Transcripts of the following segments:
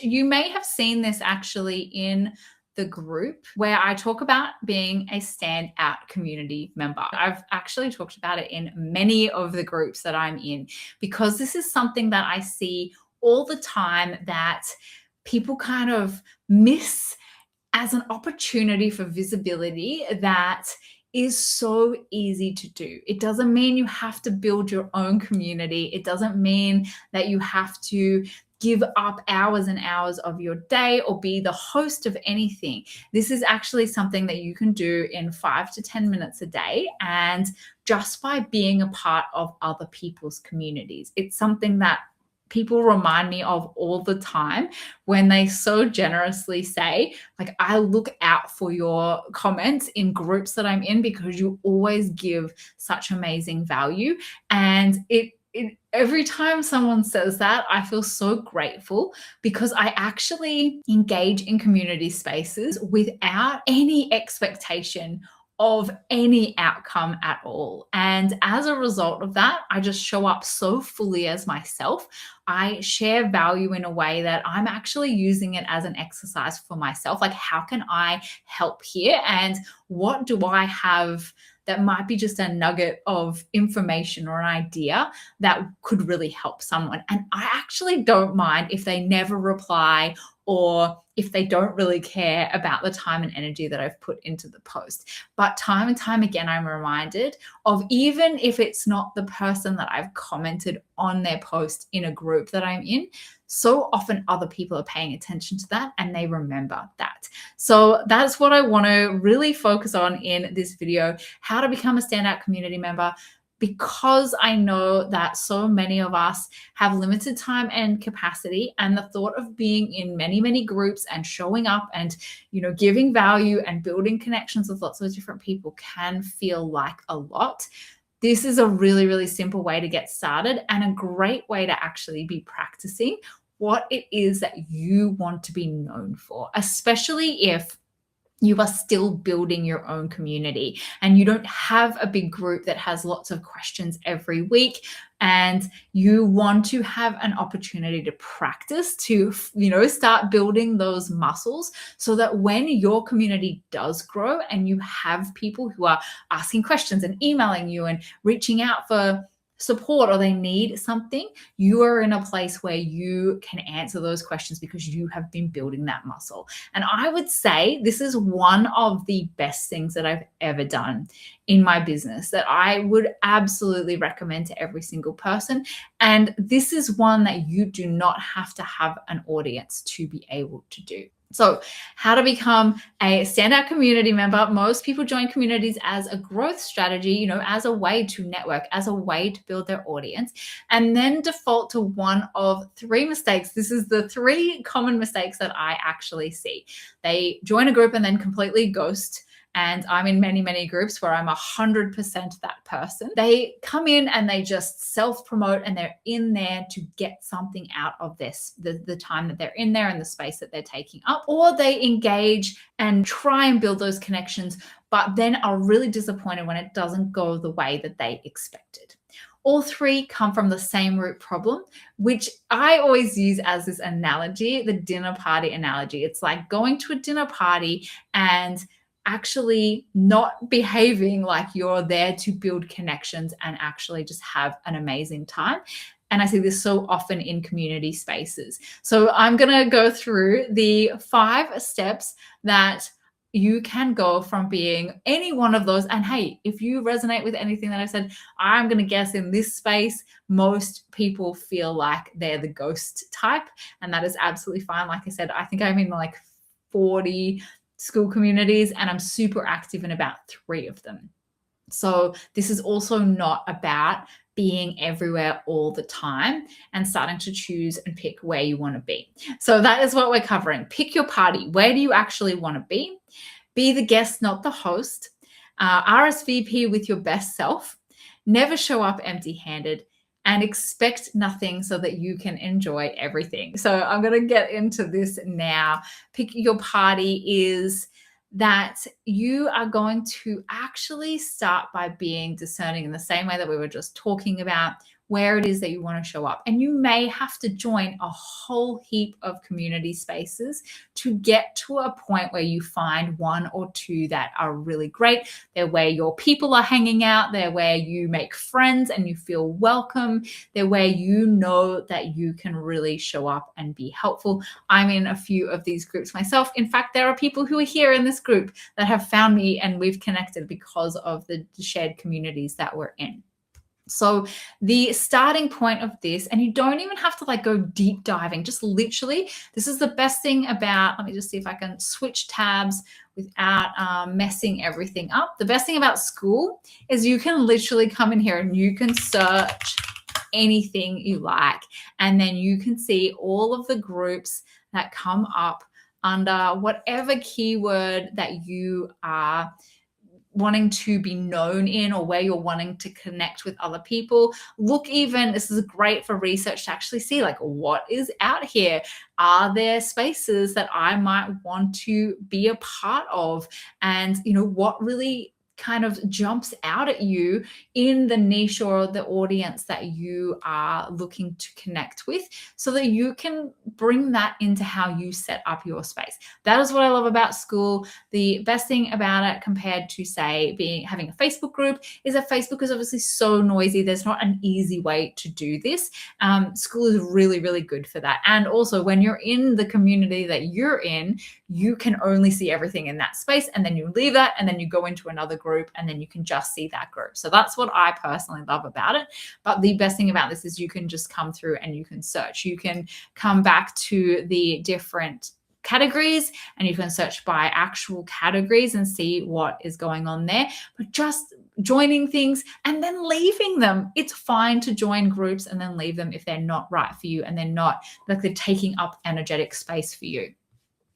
You may have seen this actually in the group where I talk about being a standout community member. I've actually talked about it in many of the groups that I'm in, because this is something that I see all the time that people kind of miss as an opportunity for visibility that is so easy to do. It doesn't mean you have to build your own community. It doesn't mean that you have to give up hours and hours of your day or be the host of anything. This is actually something that you can do in 5 to 10 minutes a day, and just by being a part of other people's communities. It's something that people remind me of all the time when they so generously say, like, I look out for your comments in groups that I'm in because you always give such amazing value. And every time someone says that, I feel so grateful, because I actually engage in community spaces without any expectation of any outcome at all. And as a result of that, I just show up so fully as myself. I share value in a way that I'm actually using it as an exercise for myself. Like, how can I help here? And what do I have that might be just a nugget of information or an idea that could really help someone? And I actually don't mind if they never reply, or if they don't really care about the time and energy that I've put into the post. But time and time again, I'm reminded of, even if it's not the person that I've commented on their post in a group that I'm in, so often other people are paying attention to that and they remember that. So that's what I want to really focus on in this video: how to become a standout community member. Because I know that so many of us have limited time and capacity, and the thought of being in many, many groups and showing up and, giving value and building connections with lots of different people can feel like a lot. This is a really, really simple way to get started, and a great way to actually be practicing what it is that you want to be known for, especially if you are still building your own community and you don't have a big group that has lots of questions every week, and you want to have an opportunity to practice to, start building those muscles, so that when your community does grow and you have people who are asking questions and emailing you and reaching out for support, or they need something, you are in a place where you can answer those questions because you have been building that muscle. And I would say this is one of the best things that I've ever done in my business, that I would absolutely recommend to every single person. And this is one that you do not have to have an audience to be able to do. So, how to become a standout community member. Most people join communities as a growth strategy, as a way to network, as a way to build their audience, and then default to one of 3 mistakes. This is the 3 common mistakes that I actually see. They join a group and then completely ghost. And I'm in many, many groups where I'm 100% that person. They come in and they just self-promote, and they're in there to get something out of this, the time that they're in there and the space that they're taking up. Or they engage and try and build those connections, but then are really disappointed when it doesn't go the way that they expected. All 3 come from the same root problem, which I always use as this analogy, the dinner party analogy. It's like going to a dinner party and actually not behaving like you're there to build connections and actually just have an amazing time. And I see this so often in community spaces. So I'm going to go through the 5 steps that you can go from being any one of those. And hey, if you resonate with anything that I said, I'm going to guess in this space, most people feel like they're the ghost type. And that is absolutely fine. Like I said, I think I'm in like 40 school communities, and I'm super active in about 3 of them. So this is also not about being everywhere all the time and starting to choose and pick where you want to be. So that is what we're covering. Pick your party. Where do you actually want to be? Be the guest, not the host. RSVP with your best self. Never show up empty-handed. And expect nothing so that you can enjoy everything. So I'm going to get into this now. Pick your party is that you are going to actually start by being discerning in the same way that we were just talking about. where it is that you want to show up. And you may have to join a whole heap of community spaces to get to a point where you find one or two that are really great. They're where your people are hanging out. They're where you make friends and you feel welcome. They're where you know that you can really show up and be helpful. I'm in a few of these groups myself. In fact, there are people who are here in this group that have found me and we've connected because of the shared communities that we're in. So the starting point of this, and you don't even have to like go deep diving, just literally, this is the best thing about, let me just see if I can switch tabs without messing everything up. The best thing about school is you can literally come in here and you can search anything you like, and then you can see all of the groups that come up under whatever keyword that you are wanting to be known in, or where you're wanting to connect with other people. Look, even this is great for research to actually see like what is out here. Are there spaces that I might want to be a part of? And what really kind of jumps out at you in the niche or the audience that you are looking to connect with, so that you can bring that into how you set up your space. That is what I love about school. The best thing about it compared to, say, having a Facebook group is that Facebook is obviously so noisy. There's not an easy way to do this. School is really, really good for that. And also when you're in the community that you're in, you can only see everything in that space, and then you leave that and then you go into another group, and then you can just see that group. So that's what I personally love about it. But the best thing about this is you can just come through and you can search. You can come back to the different categories and you can search by actual categories and see what is going on there. But just joining things and then leaving them. It's fine to join groups and then leave them if they're not right for you and they're not like they're taking up energetic space for you.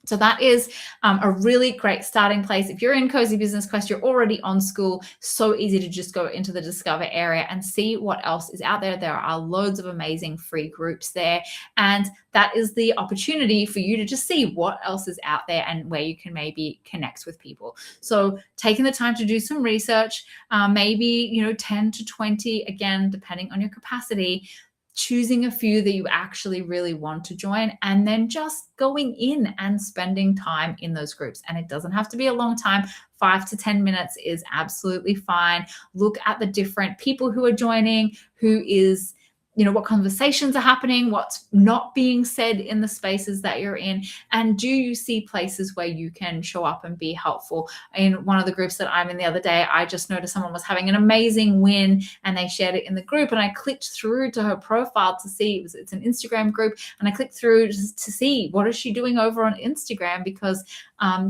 So that is a really great starting place. If you're in Cozy Business Quest, you're already on school, so easy to just go into the Discover area and see what else is out there. There are loads of amazing free groups there. And that is the opportunity for you to just see what else is out there and where you can maybe connect with people. So taking the time to do some research, maybe, 10 to 20, again, depending on your capacity, choosing a few that you actually really want to join, and then just going in and spending time in those groups. And it doesn't have to be a long time. 5 to 10 minutes is absolutely fine. Look at the different people who are joining, who is, what conversations are happening, what's not being said in the spaces that you're in, and do you see places where you can show up and be helpful? In one of the groups that I'm in the other day, I just noticed someone was having an amazing win and they shared it in the group, and I clicked through to her profile to see, it's an Instagram group, and I clicked through just to see what is she doing over on Instagram, because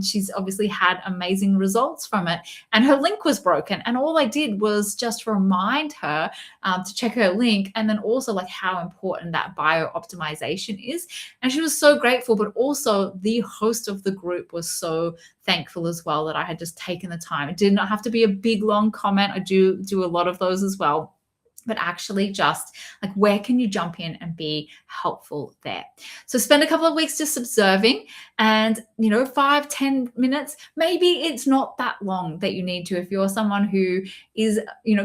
she's obviously had amazing results from it, and her link was broken, and all I did was just remind her to check her link, and then also like how important that bio optimization is. And she was so grateful, but also the host of the group was so thankful as well that I had just taken the time. It did not have to be a big long comment. I do a lot of those as well, but actually just like, where can you jump in and be helpful there? So spend a couple of weeks just observing, and 5-10 minutes, maybe it's not that long that you need to. If you're someone who is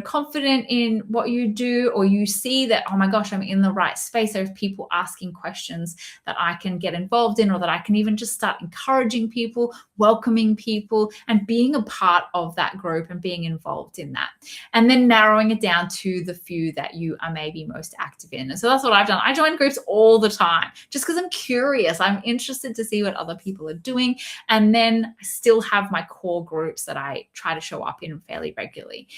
confident in what you do, or you see that, oh my gosh, I'm in the right space, there's people asking questions that I can get involved in, or that I can even just start encouraging people, welcoming people, and being a part of that group and being involved in that, and then narrowing it down to the few that you are maybe most active in. And so that's what I've done. I join groups all the time just because I'm curious. I'm interested to see what other people are doing. And then I still have my core groups that I try to show up in fairly regularly.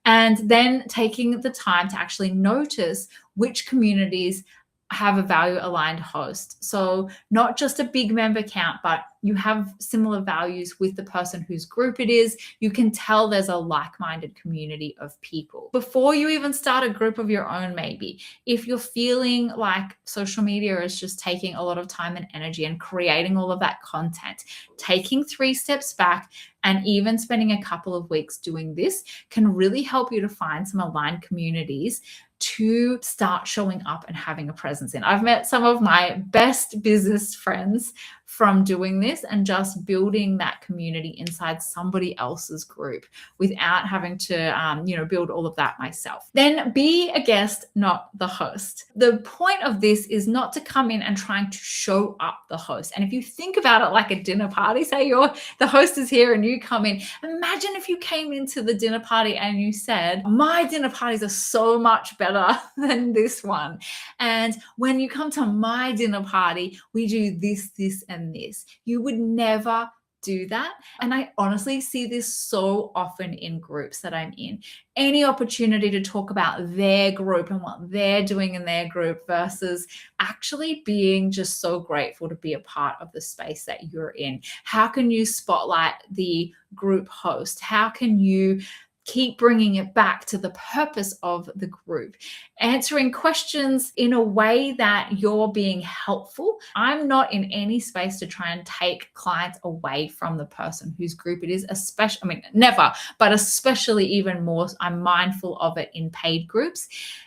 And then taking the time to actually notice which communities have a value aligned host. So not just a big member count, but you have similar values with the person whose group it is. You can tell there's a like-minded community of people. Before you even start a group of your own, maybe, if you're feeling like social media is just taking a lot of time and energy and creating all of that content, taking 3 steps back and even spending a couple of weeks doing this can really help you to find some aligned communities to start showing up and having a presence in. I've met some of my best business friends from doing this and just building that community inside somebody else's group without having to, build all of that myself. Then be a guest, not the host. The point of this is not to come in and trying to show up the host. And if you think about it like a dinner party, say the host is here and you come in, imagine if you came into the dinner party and you said, my dinner parties are so much better than this one. And when you come to my dinner party, we do this, this, and this. You would never do that. And I honestly see this so often in groups that I'm in. Any opportunity to talk about their group and what they're doing in their group versus actually being just so grateful to be a part of the space that you're in. How can you spotlight the group host? How can you keep bringing it back to the purpose of the group, answering questions in a way that you're being helpful? I'm not in any space to try and take clients away from the person whose group it is, especially, never, but especially even more, I'm mindful of it in paid groups.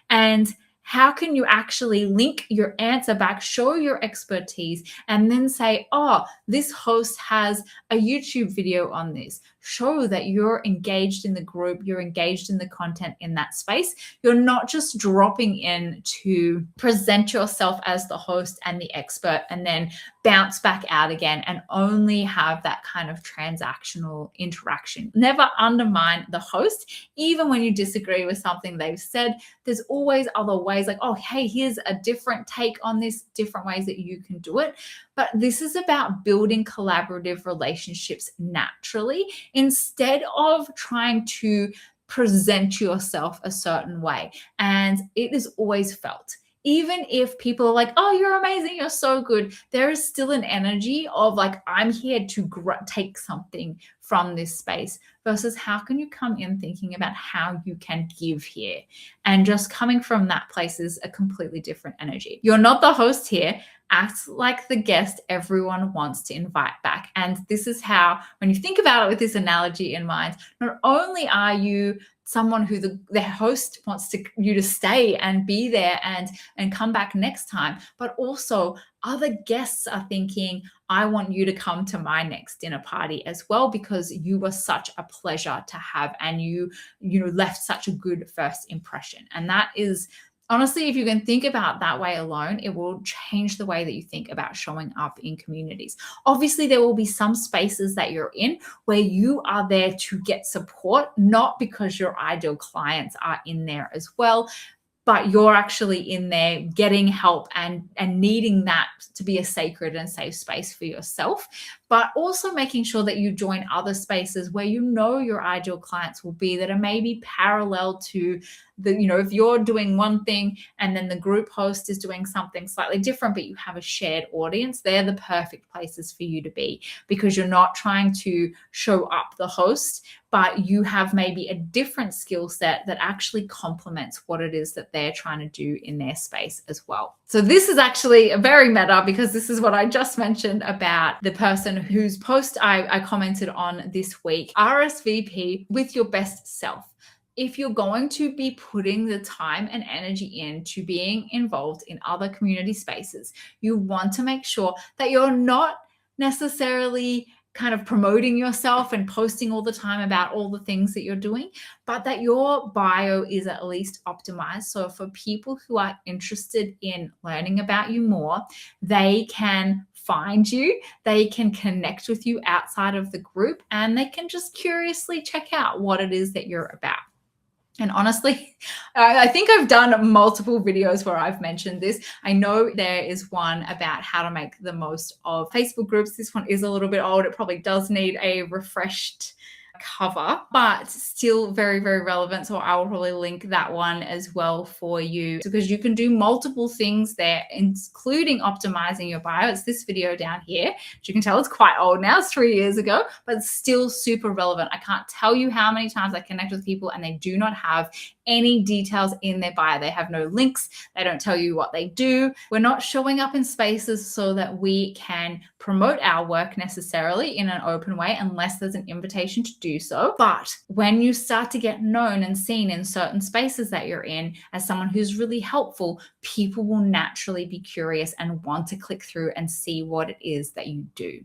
And how can you actually link your answer back, show your expertise, and then say, oh, this host has a YouTube video on this. Show that you're engaged in the group, you're engaged in the content in that space. You're not just dropping in to present yourself as the host and the expert and then bounce back out again and only have that kind of transactional interaction. Never undermine the host, even when you disagree with something they've said. There's always other ways, like, oh, hey, here's a different take on this, different ways that you can do it. But this is about building collaborative relationships naturally instead of trying to present yourself a certain way. And it is always felt. Even if people are like, oh, you're amazing, you're so good, there is still an energy of like, I'm here to take something from this space versus how can you come in thinking about how you can give here? And just coming from that place is a completely different energy. You're not the host here. Act like the guest everyone wants to invite back. And this is how, when you think about it with this analogy in mind, not only are you someone who the host wants you to stay and be there and come back next time, but also other guests are thinking, I want you to come to my next dinner party as well because you were such a pleasure to have and you left such a good first impression. And that is honestly, if you can think about that way alone, it will change the way that you think about showing up in communities. Obviously, there will be some spaces that you're in where you are there to get support, not because your ideal clients are in there as well, but you're actually in there getting help and needing that to be a sacred and safe space for yourself, but also making sure that you join other spaces where you know your ideal clients will be that are maybe parallel to if you're doing one thing and then the group host is doing something slightly different, but you have a shared audience, they're the perfect places for you to be because you're not trying to show up the host, but you have maybe a different skill set that actually complements what it is that they're trying to do in their space as well. So this is actually a very meta because this is what I just mentioned about the person whose post I commented on this week. RSVP with your best self. If you're going to be putting the time and energy into being involved in other community spaces, you want to make sure that you're not necessarily kind of promoting yourself and posting all the time about all the things that you're doing, but that your bio is at least optimized. So for people who are interested in learning about you more, they can find you, they can connect with you outside of the group, and they can just curiously check out what it is that you're about. And honestly, I think I've done multiple videos where I've mentioned this. I know there is one about how to make the most of Facebook groups. This one is a little bit old. It probably does need a refreshed cover, but still very, very relevant. So I will probably link that one as well for you because you can do multiple things there, including optimizing your bio. It's this video down here. As you can tell, it's quite old now. It's 3 years ago, but still super relevant. I can't tell you how many times I connect with people and they do not have any details in their bio. They have no links. They don't tell you what they do. We're not showing up in spaces so that we can promote our work necessarily in an open way unless there's an invitation to do so. But when you start to get known and seen in certain spaces that you're in as someone who's really helpful, people will naturally be curious and want to click through and see what it is that you do.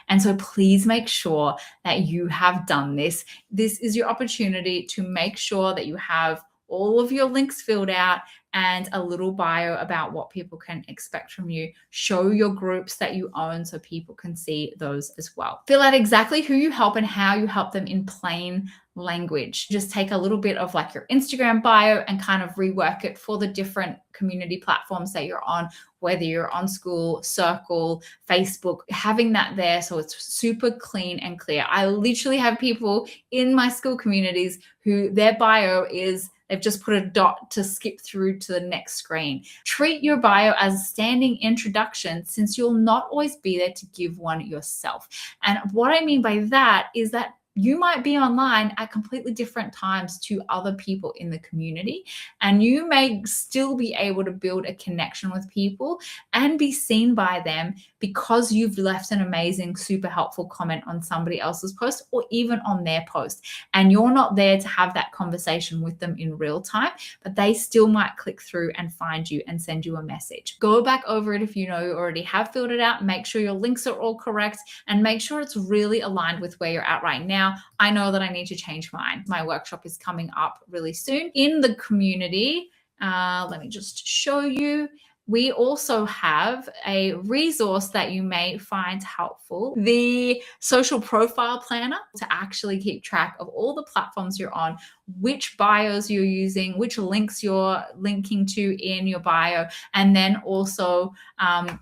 And so please make sure that you have done this. This is your opportunity to make sure that you have all of your links filled out and a little bio about what people can expect from you. Show your groups that you own so people can see those as well. Fill out exactly who you help and how you help them in plain language. Just take a little bit of like your Instagram bio and kind of rework it for the different community platforms that you're on, whether you're on School, Circle, Facebook, having that there so it's super clean and clear. I literally have people in my school communities who their bio is they've just put a dot to skip through to the next screen. Treat your bio as a standing introduction since you'll not always be there to give one yourself. And what I mean by that is that you might be online at completely different times to other people in the community, and you may still be able to build a connection with people and be seen by them because you've left an amazing, super helpful comment on somebody else's post or even on their post. And you're not there to have that conversation with them in real time, but they still might click through and find you and send you a message. Go back over it if you know you already have filled it out. Make sure your links are all correct and make sure it's really aligned with where you're at right now. I know that I need to change mine. My workshop is coming up really soon in the community. Let me just show you. We also have a resource that you may find helpful, the social profile planner, to actually keep track of all the platforms you're on, which bios you're using, which links you're linking to in your bio, and then also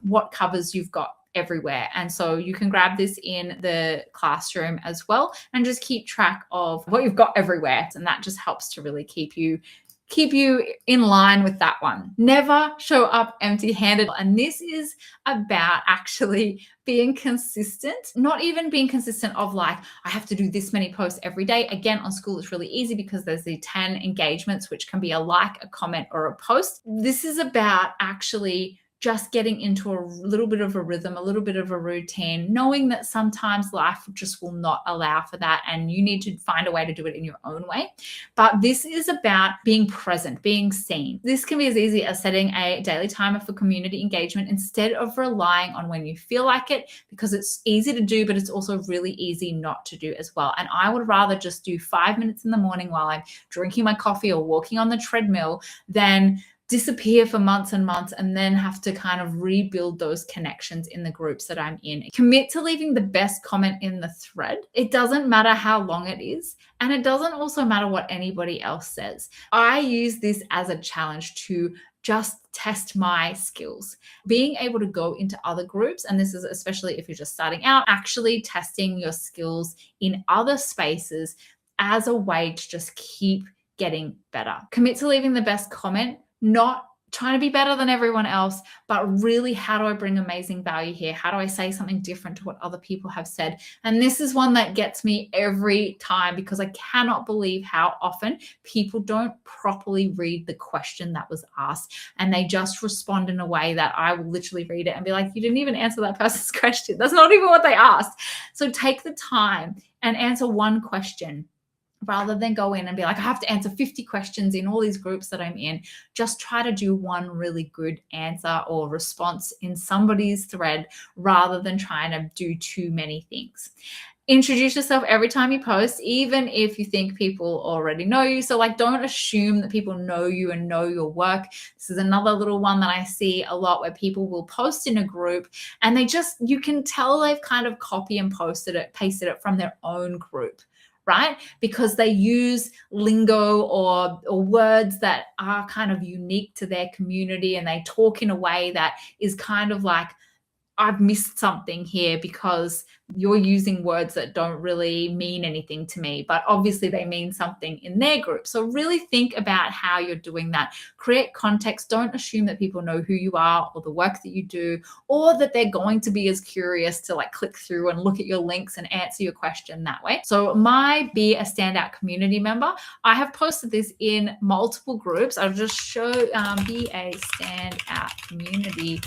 what covers you've got everywhere. And so you can grab this in the classroom as well and just keep track of what you've got everywhere. And that just helps to really keep you in line with that one. Never show up empty-handed. And this is about actually being consistent, not even being consistent of like, I have to do this many posts every day. Again, on School, it's really easy because there's the 10 engagements, which can be a like, a comment, or a post. This is about actually just getting into a little bit of a rhythm, a little bit of a routine, knowing that sometimes life just will not allow for that and you need to find a way to do it in your own way. But this is about being present, being seen. This can be as easy as setting a daily timer for community engagement instead of relying on when you feel like it, because it's easy to do, but it's also really easy not to do as well. And I would rather just do 5 minutes in the morning while I'm drinking my coffee or walking on the treadmill than disappear for months and months and then have to kind of rebuild those connections in the groups that I'm in. Commit to leaving the best comment in the thread. It doesn't matter how long it is, and it doesn't also matter what anybody else says. I use this as a challenge to just test my skills. Being able to go into other groups, and this is especially if you're just starting out, actually testing your skills in other spaces as a way to just keep getting better. Commit to leaving the best comment, not trying to be better than everyone else, but really, how do I bring amazing value here? How do I say something different to what other people have said? And this is one that gets me every time because I cannot believe how often people don't properly read the question that was asked and they just respond in a way that I will literally read it and be like, you didn't even answer that person's question. That's not even what they asked. So take the time and answer one question, rather than go in and be like, I have to answer 50 questions in all these groups that I'm in. Just try to do one really good answer or response in somebody's thread rather than trying to do too many things. Introduce yourself every time you post, even if you think people already know you. So like, don't assume that people know you and know your work. This is another little one that I see a lot where people will post in a group and you can tell they've kind of copy and pasted it from their own group, right? Because they use lingo or words that are kind of unique to their community and they talk in a way that is kind of like I've missed something here because you're using words that don't really mean anything to me, but obviously they mean something in their group. So really think about how you're doing that. Create context. Don't assume that people know who you are or the work that you do, or that they're going to be as curious to like click through and look at your links and answer your question that way. So my Be a Standout community member, I have posted this in multiple groups. I'll just show Be a Standout community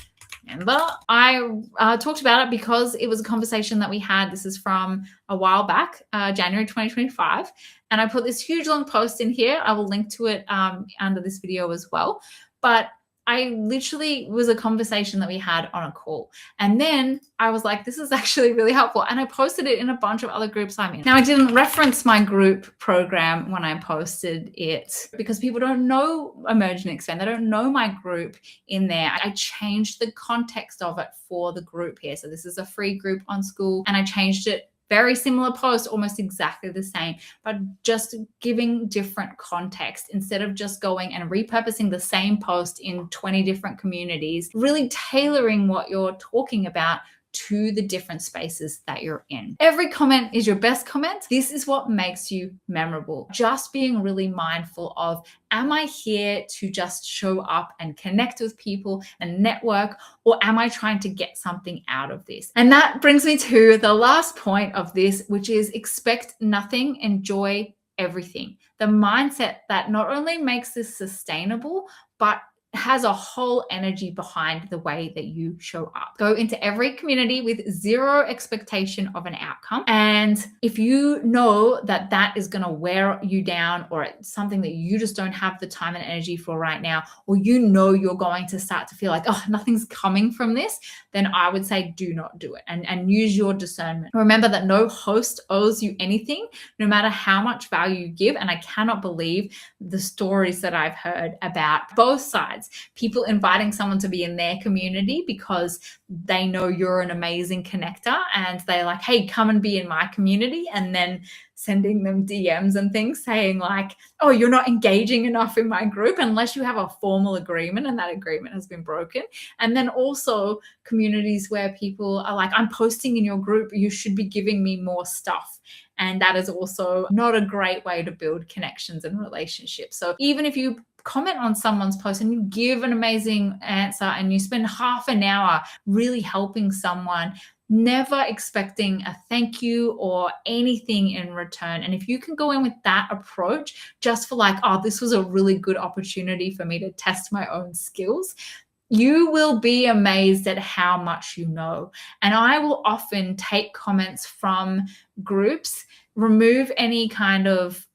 member. I talked about it because it was a conversation that we had. This is from a while back, January 2025. And I put this huge long post in here. I will link to it under this video as well. But I literally was a conversation that we had on a call. And then I was like, this is actually really helpful. And I posted it in a bunch of other groups I'm in. Now, I didn't reference my group program when I posted it because people don't know Emerge and Expand. They don't know my group in there. I changed the context of it for the group here. So this is a free group on School, and I changed it. Very similar post, almost exactly the same, but just giving different context instead of just going and repurposing the same post in 20 different communities, really tailoring what you're talking about to the different spaces that you're in. Every comment is your best comment. This is what makes you memorable. Just being really mindful of, am I here to just show up and connect with people and network, or am I trying to get something out of this? And that brings me to the last point of this, which is expect nothing, enjoy everything. The mindset that not only makes this sustainable, but has a whole energy behind the way that you show up. Go into every community with zero expectation of an outcome. And if you know that that is going to wear you down, or it's something that you just don't have the time and energy for right now, or you know you're going to start to feel like, oh, nothing's coming from this, then I would say do not do it, and use your discernment. Remember that no host owes you anything, no matter how much value you give. And I cannot believe the stories that I've heard about both sides. People inviting someone to be in their community because they know you're an amazing connector, and they're like, hey, come and be in my community, and then sending them DMs and things saying like, oh, you're not engaging enough in my group unless you have a formal agreement and that agreement has been broken. And then also communities where people are like, I'm posting in your group, you should be giving me more stuff. And that is also not a great way to build connections and relationships. So even if you comment on someone's post and you give an amazing answer and you spend half an hour really helping someone, never expecting a thank you or anything in return. And if you can go in with that approach just for like, oh, this was a really good opportunity for me to test my own skills, you will be amazed at how much you know. And I will often take comments from groups, remove any kind of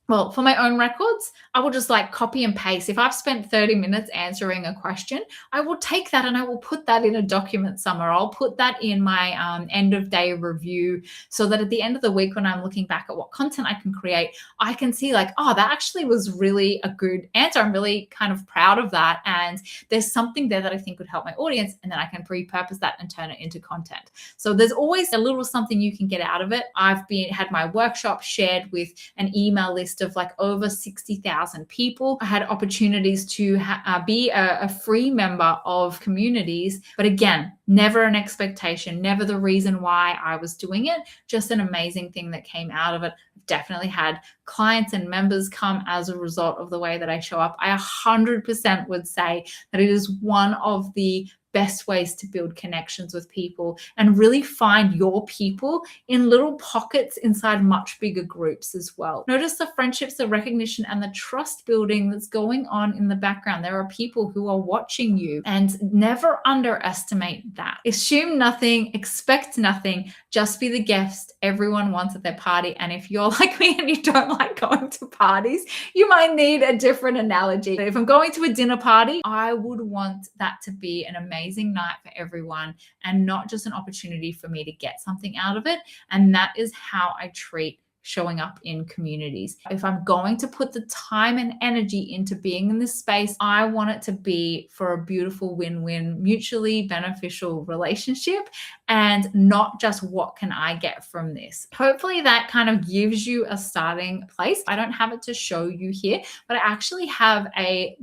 well, for my own records, I will just like copy and paste. If I've spent 30 minutes answering a question, I will take that and I will put that in a document somewhere. I'll put that in my end of day review, so that at the end of the week, when I'm looking back at what content I can create, I can see like, oh, that actually was really a good answer. I'm really kind of proud of that. And there's something there that I think would help my audience. And then I can repurpose that and turn it into content. So there's always a little something you can get out of it. I've had my workshop shared with an email list of like over 60,000 people. I had opportunities to be a free member of communities, but again, never an expectation, never the reason why I was doing it, just an amazing thing that came out of it. I've definitely had clients and members come as a result of the way that I show up. I 100% would say that it is one of the best ways to build connections with people and really find your people in little pockets inside much bigger groups as well. Notice the friendships, the recognition, and the trust building that's going on in the background. There are people who are watching you, and never underestimate that. Assume nothing, expect nothing, just be the guest everyone wants at their party. And if you're like me and you don't like going to parties, you might need a different analogy. If I'm going to a dinner party, I would want that to be an amazing night for everyone and not just an opportunity for me to get something out of it. And that is how I treat showing up in communities. If I'm going to put the time and energy into being in this space, I want it to be for a beautiful win-win, mutually beneficial relationship, and not just what can I get from this. Hopefully that kind of gives you a starting place. I don't have it to show you here, but I actually have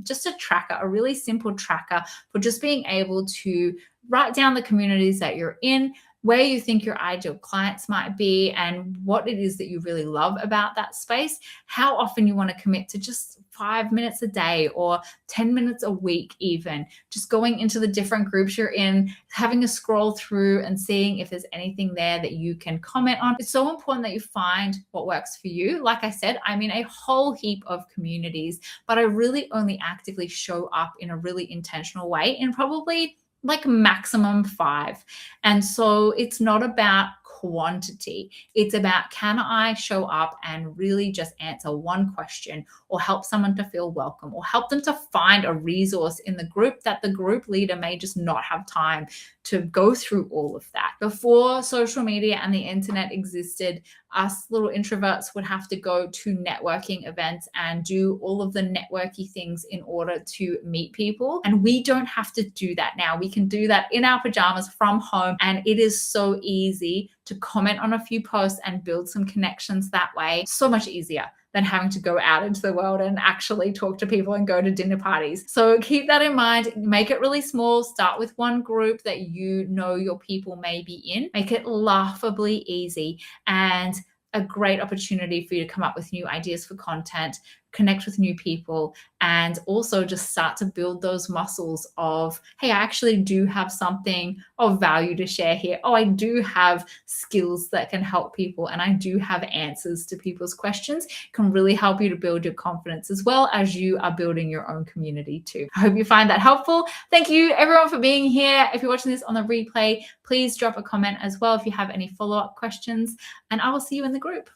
just a tracker, a really simple tracker for just being able to write down the communities that you're in, where you think your ideal clients might be, and what it is that you really love about that space, how often you want to commit to just 5 minutes a day or 10 minutes a week, even just going into the different groups you're in, having a scroll through and seeing if there's anything there that you can comment on. It's so important that you find what works for you. Like I said, I'm in a whole heap of communities, but I really only actively show up in a really intentional way in probably like maximum 5. And so it's not about quantity. It's about, can I show up and really just answer one question or help someone to feel welcome or help them to find a resource in the group that the group leader may just not have time to go through all of that. Before social media and the internet existed, us little introverts would have to go to networking events and do all of the networky things in order to meet people. And we don't have to do that now. We can do that in our pajamas from home. And it is so easy to comment on a few posts and build some connections that way. So much easier than having to go out into the world and actually talk to people and go to dinner parties. So keep that in mind. Make it really small. Start with one group that you know your people may be in. Make it laughably easy and a great opportunity for you to come up with new ideas for content, connect with new people, and also just start to build those muscles of, hey, I actually do have something of value to share here. Oh, I do have skills that can help people, and I do have answers to people's questions. It can really help you to build your confidence as well as you are building your own community too. I hope you find that helpful. Thank you everyone for being here. If you're watching this on the replay, please drop a comment as well if you have any follow-up questions, and I will see you in the group.